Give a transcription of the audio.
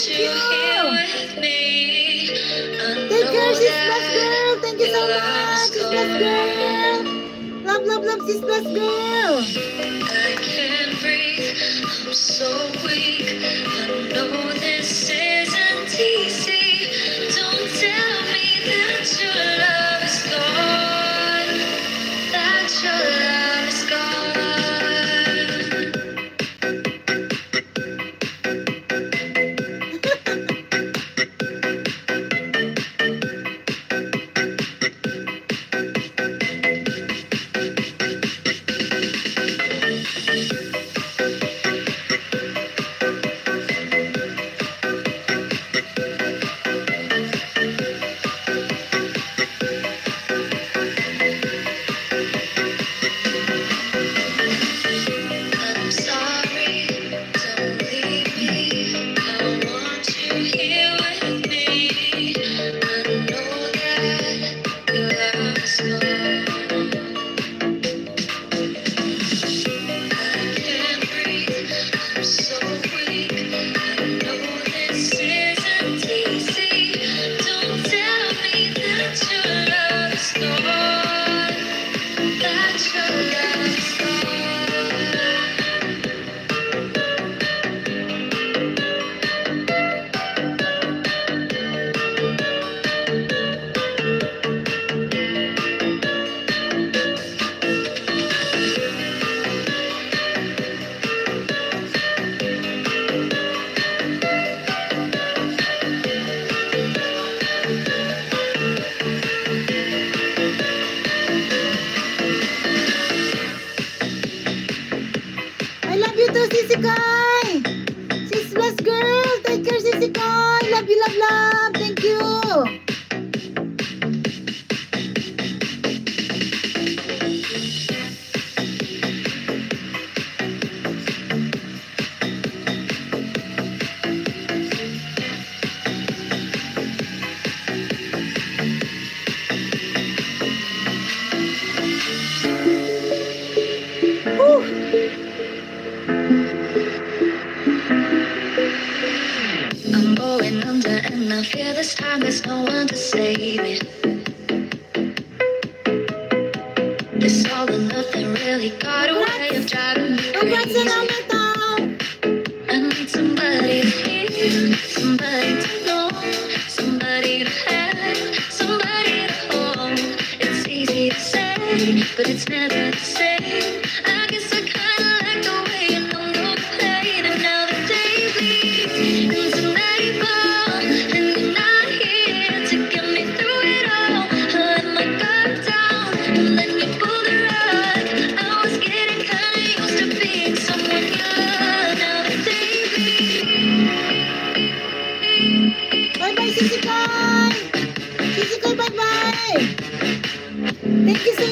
you. Take care, Sis Plus Girl. Thank you so much, Sis Plus Girl. Love, love, love, Sis Plus Girl. I can't breathe, I'm so weak. I know this isn't easy. Don't tell me that your love is gone, that your love is gone. I'm sorry, don't leave me. I want you here with me. I know that your love is gone. I can't breathe, I'm so weak. I know this isn't easy. Don't tell me that your love is gone, that your love is gone. I love you too, Sissy Kai. Sis Plus Girl. Take care, Sissy Kai. Love you, love, love. Thank you. Whew. I'm going under and I fear this time there's no one to save me. This all or nothing really got a way of driving me Congrats crazy. on all my time. I need somebody to hear, somebody to know, somebody to have, somebody to hold. It's easy to say, but it's never the same. I guess I kinda like the way you know no pain. And now the day bleeds into nightfall, and you're not here to get me through it all. I let my guard down, and then you pulled the rug. I was getting kinda used to being someone you love. Now the day Bye bye, Sissy Kai. Sissy Kai, bye bye. Thank you so